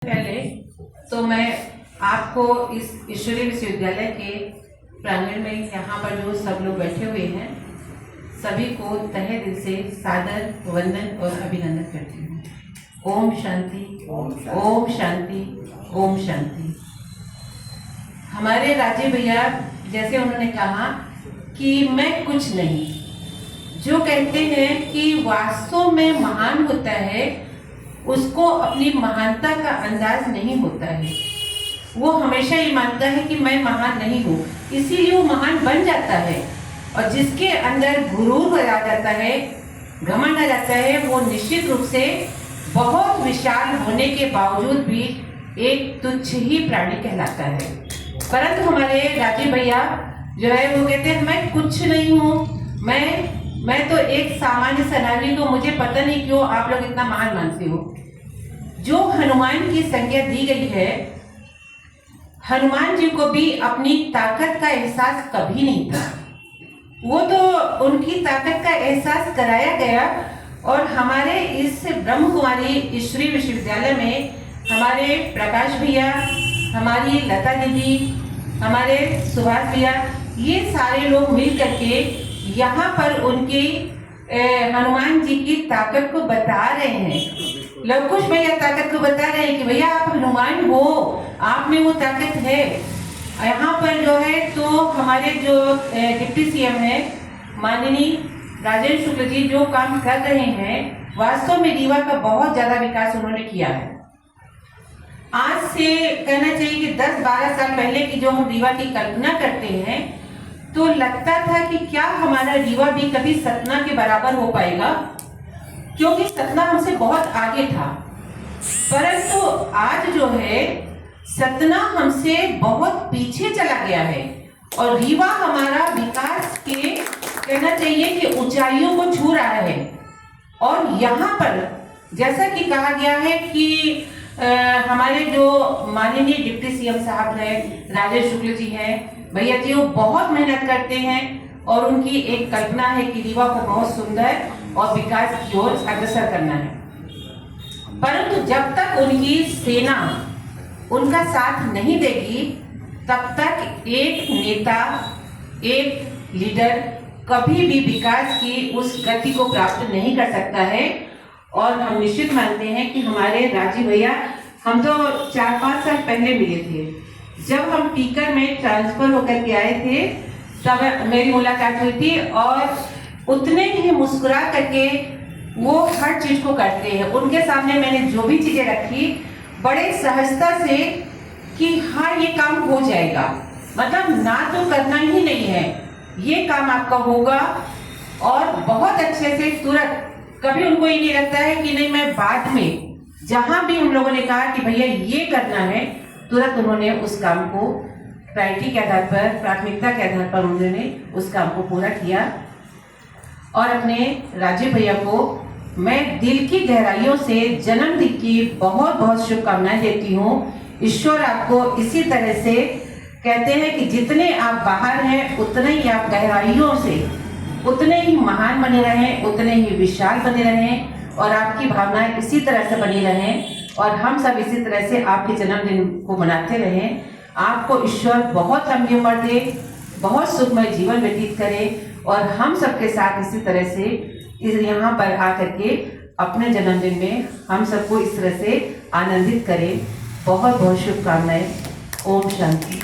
पहले तो मैं आपको इस ईश्वरीय विश्वविद्यालय के प्रांगण में यहाँ पर जो सब लोग बैठे हुए हैं सभी को तहे दिल से सादर वंदन और अभिनंदन करती हूँ। ओम शांति, ओम शांति, ओम शांति। हमारे राजीव भैया जैसे उन्होंने कहा कि मैं कुछ नहीं, जो कहते हैं कि वास्तव में महान होता है उसको अपनी महानता का अंदाज नहीं होता है। वो हमेशा ये मानता है कि मैं महान नहीं हूँ, इसीलिए वो महान बन जाता है। और जिसके अंदर गुरूर आ जाता है, घमंड आ जाता है, वो निश्चित रूप से बहुत विशाल होने के बावजूद भी एक तुच्छ ही प्राणी कहलाता है। परंतु हमारे राजीव भैया जो है वो कहते हैं मैं कुछ नहीं हूँ, मैं तो एक सामान्य सेनानी को, मुझे पता नहीं क्यों आप लोग इतना महान मानते हो। जो हनुमान की संज्ञा दी गई है, हनुमान जी को भी अपनी ताकत का एहसास कभी नहीं था। वो तो उनकी ताकत का एहसास कराया गया। और हमारे इस ब्रह्म कुमारी ईश्वरीय विश्वविद्यालय में हमारे प्रकाश भैया, हमारी लता दीदी, हमारे सुभाष भैया, ये सारे लोग मिल करके यहाँ पर उनकी हनुमान जी की ताकत को बता रहे हैं। लवकुश भैया ताकत को बता रहे हैं कि भैया आप हनुमान हो, आप में वो ताकत है। यहाँ पर जो है तो हमारे जो डिप्टी सीएम है माननीय राजेंद्र शुक्ल जी जो काम कर रहे हैं, वास्तव में रीवा का बहुत ज्यादा विकास उन्होंने किया है। आज से कहना चाहिए कि 10-12 साल पहले की जो हम रीवा की कल्पना करते हैं तो लगता था कि क्या हमारा रीवा भी कभी सतना के बराबर हो पाएगा, क्योंकि सतना हमसे बहुत आगे था। परंतु आज जो है सतना हमसे बहुत पीछे चला गया है और रीवा हमारा विकास के कहना चाहिए कि ऊंचाइयों को छू रहा है। और यहाँ पर जैसा कि कहा गया है कि हमारे जो माननीय डिप्टी सीएम साहब है राजेश शुक्ल जी हैं, भैया जी वो बहुत मेहनत करते हैं और उनकी एक कल्पना है कि रीवा को बहुत सुंदर और विकास की ओर अग्रसर करना है। परंतु जब तक उनकी सेना उनका साथ नहीं देगी तब तक एक नेता, एक लीडर कभी भी विकास की उस गति को प्राप्त नहीं कर सकता है। और हम निश्चित मानते हैं कि हमारे राजीव भैया, हम तो 4-5 साल पहले मिले थे, जब हम टीकर में ट्रांसफर होकर के आए थे तब मेरी मुलाकात हुई थी। और उतने ही मुस्कुरा करके वो हर चीज को करते हैं। उनके सामने मैंने जो भी चीजें रखी बड़े सहजता से कि हाँ ये काम हो जाएगा, मतलब ना तो करना ही नहीं है, ये काम आपका होगा। और बहुत अच्छे से तुरंत, कभी उनको ये नहीं लगता है कि नहीं मैं बाद में, जहां भी हम लोगों ने कहा कि भैया ये करना है, तुरंत उन्होंने उस काम को प्रायोरिटी के आधार पर, प्राथमिकता के आधार पर उन्होंने उस काम को पूरा किया। और अपने राजीव भैया को मैं दिल की गहराइयों से जन्मदिन की बहुत बहुत शुभकामनाएं देती हूँ। ईश्वर आपको इसी तरह से, कहते हैं कि जितने आप बाहर हैं उतने ही आप गहराइयों से उतने ही महान बने रहें, उतने ही विशाल बने रहें और आपकी भावनाएं इसी तरह से बनी रहें और हम सब इसी तरह से आपके जन्मदिन को मनाते रहें। आपको ईश्वर बहुत लंबी उम्र दे, बहुत सुखमय जीवन व्यतीत करे और हम सबके साथ इसी तरह से यहाँ पर आकर के अपने जन्मदिन में हम सबको इस तरह से आनंदित करें। बहुत बहुत शुभकामनाएं। ओम शांति।